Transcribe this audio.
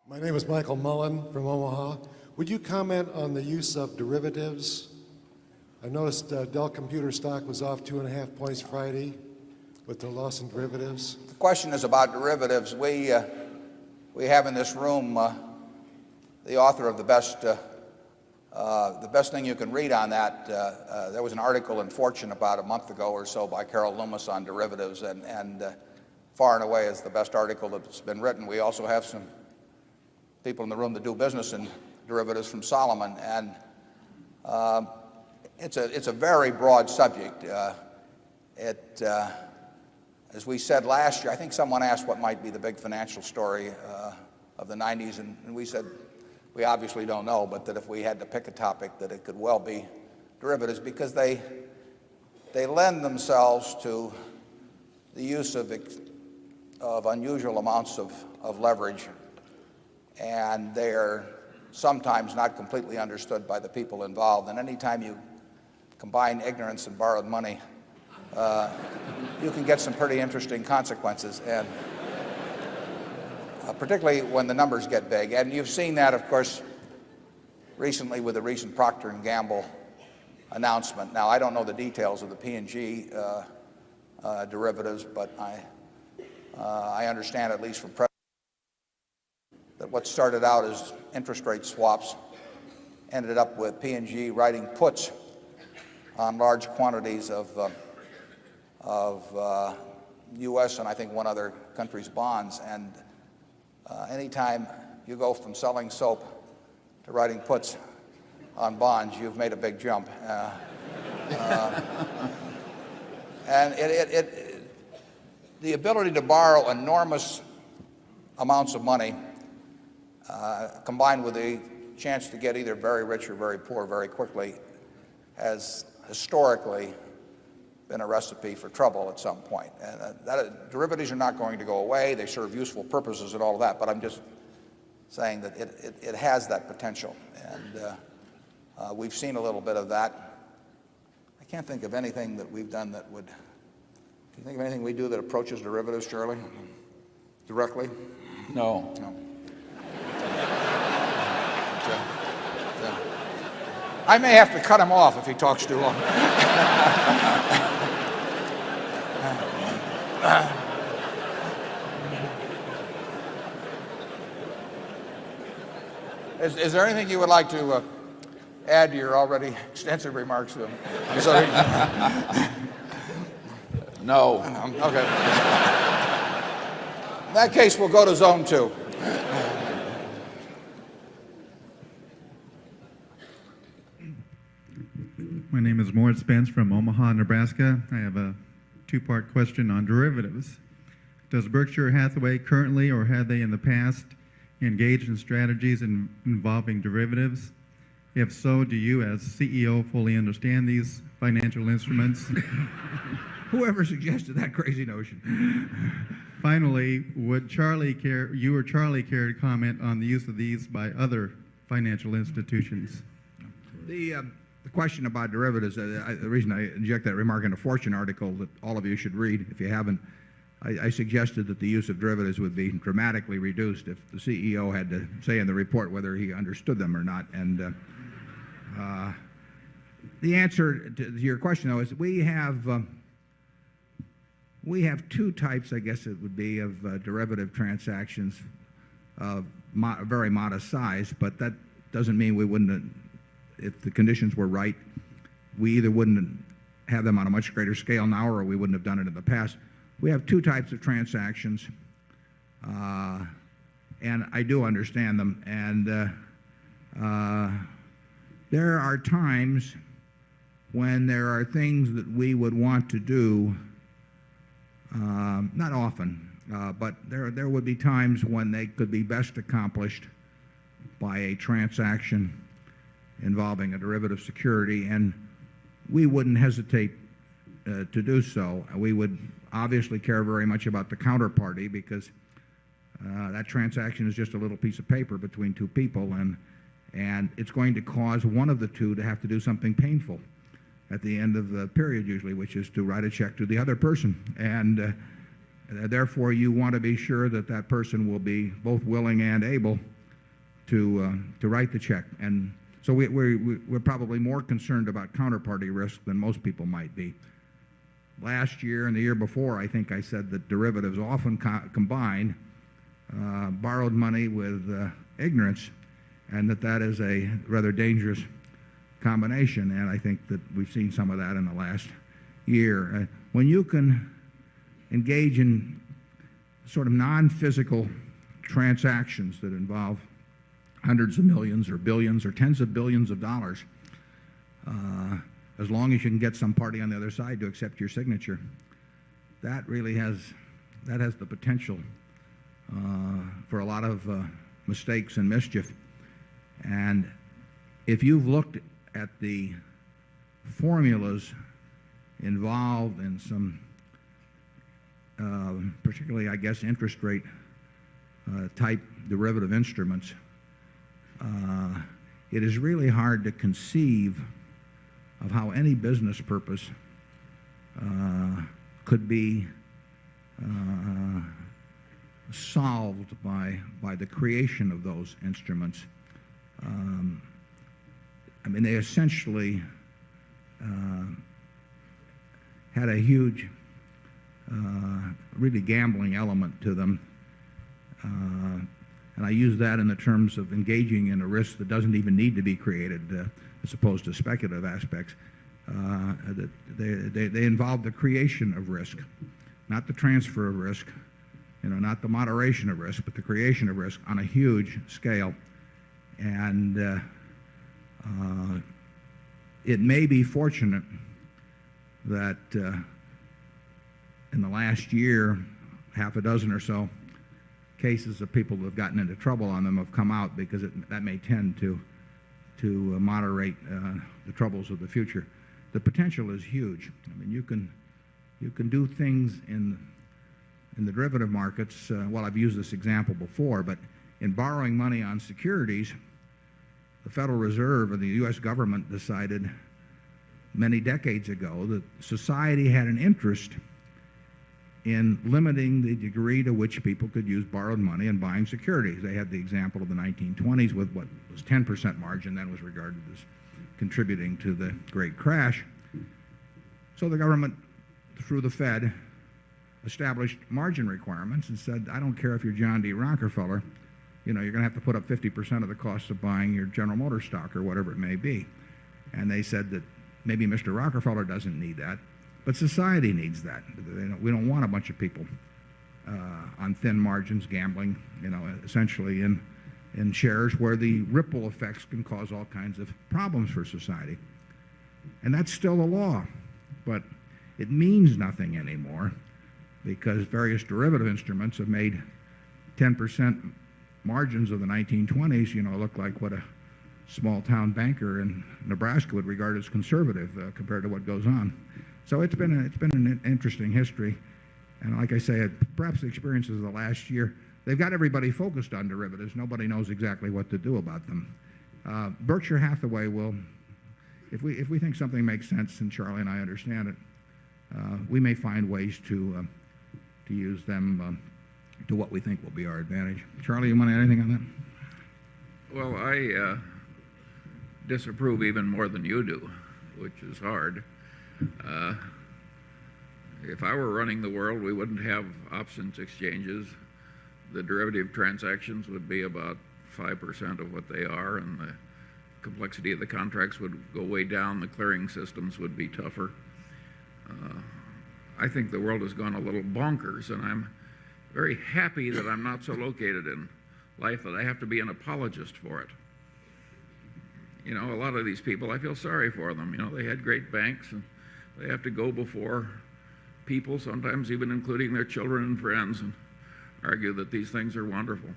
My name is Michael Mullen from Omaha. Would you comment on the use of derivatives? I noticed Dell Computer stock was off 2.5 points Friday with the loss in derivatives. The question is about derivatives. We have in this room the author of the best thing you can read on that. There was an article in Fortune about a month ago or so by Carol Loomis on derivatives, and far and away is the best article that's been written. We also have some people in the room that do business in derivatives from Solomon, and it's a very broad subject. As we said last year, I think someone asked what might be the big financial story of the 90s, and we said we obviously don't know, but that if we had to pick a topic, that it could well be derivatives, because they lend themselves to the use of unusual amounts of leverage, and they are sometimes not completely understood by the people involved. And anytime you combine ignorance and borrowed money, you can get some pretty interesting consequences, and particularly when the numbers get big. And you've seen that, of course, recently with the recent Procter & Gamble announcement. Now, I don't know the details of the P&G derivatives, but I understand, at least from press, that what started out as interest rate swaps ended up with P&G writing puts on large quantities of U.S. and I think one other country's bonds. And anytime you go from selling soap to writing puts on bonds, you've made a big jump. And the ability to borrow enormous amounts of money, combined with the chance to get either very rich or very poor very quickly, has historically been a recipe for trouble at some point. And derivatives are not going to go away. They serve useful purposes and all of that, but I'm just saying that it has that potential. And we've seen a little bit of that. I can't think of anything that we've done that would... Can you think of anything we do that approaches derivatives, Charlie? Directly? No. No. I may have to cut him off if he talks too long. Is there anything you would like to add to your already extensive remarks? I'm sorry. No. Okay. In that case, we'll go to zone 2. My name is Morris Spence from Omaha, Nebraska. I have a two-part question on derivatives. Does Berkshire Hathaway currently, or have they in the past, engaged in strategies involving derivatives? If so, do you as CEO fully understand these financial instruments? Whoever suggested that crazy notion? Finally, would you or Charlie care to comment on the use of these by other financial institutions? The question about derivatives, the reason I inject that remark in a Fortune article that all of you should read if you haven't, I suggested that the use of derivatives would be dramatically reduced if the CEO had to say in the report whether he understood them or not. And the answer to your question, though, is we have two types, I guess it would be, of derivative transactions of very modest size, but that doesn't mean we wouldn't, if the conditions were right, we either wouldn't have them on a much greater scale now or we wouldn't have done it in the past. We have two types of transactions, and I do understand them. And there are times when there are things that we would want to do, not often, but there would be times when they could be best accomplished by a transaction involving a derivative security, and we wouldn't hesitate to do so. We would obviously care very much about the counterparty, because that transaction is just a little piece of paper between two people, and it's going to cause one of the two to have to do something painful at the end of the period usually, which is to write a check to the other person. And therefore you want to be sure that that person will be both willing and able to write the check. And so we're probably more concerned about counterparty risk than most people might be. Last year and the year before, I think I said that derivatives often combine borrowed money with ignorance, and that is a rather dangerous combination. And I think that we've seen some of that in the last year. When you can engage in sort of non-physical transactions that involve hundreds of millions or billions or tens of billions of dollars, as long as you can get some party on the other side to accept your signature, that really has the potential for a lot of mistakes and mischief. And if you've looked at the formulas involved in some particularly, I guess, interest rate type derivative instruments, it is really hard to conceive of how any business purpose could be solved by the creation of those instruments. I mean, they essentially had a huge, really gambling element to them. And I use that in the terms of engaging in a risk that doesn't even need to be created, as opposed to speculative aspects. They involve the creation of risk, not the transfer of risk, not the moderation of risk, but the creation of risk on a huge scale. And it may be fortunate that in the last year, half a dozen or so cases of people who have gotten into trouble on them have come out, because that may tend to moderate the troubles of the future. The potential is huge. I mean, you can do things in the derivative markets. Well, I've used this example before, but in borrowing money on securities, the Federal Reserve and the U.S. government decided many decades ago that society had an interest in limiting the degree to which people could use borrowed money in buying securities. They had the example of the 1920s with what was 10% margin, then was regarded as contributing to the great crash. So the government, through the Fed, established margin requirements and said, I don't care if you're John D. Rockefeller, you're going to have to put up 50% of the cost of buying your General Motors stock or whatever it may be. And they said that maybe Mr. Rockefeller doesn't need that, but society needs that. We don't want a bunch of people on thin margins gambling, essentially in shares where the ripple effects can cause all kinds of problems for society. And that's still the law, but it means nothing anymore, because various derivative instruments have made 10% margins of the 1920s, look like what a small-town banker in Nebraska would regard as conservative compared to what goes on. So it's been an interesting history, and like I say, perhaps the experiences of the last year, they've got everybody focused on derivatives. Nobody knows exactly what to do about them. Berkshire Hathaway will, if we think something makes sense, and Charlie and I understand it, we may find ways to use them to what we think will be our advantage. Charlie, you want to add anything on that? Well, I disapprove even more than you do, which is hard. If I were running the world, we wouldn't have options exchanges. The derivative transactions would be about 5% of what they are, and the complexity of the contracts would go way down. The clearing systems would be tougher. I think the world has gone a little bonkers, and I'm very happy that I'm not so located in life that I have to be an apologist for it. A lot of these people, I feel sorry for them. They had great banks, and they have to go before people, sometimes even including their children and friends, and argue that these things are wonderful.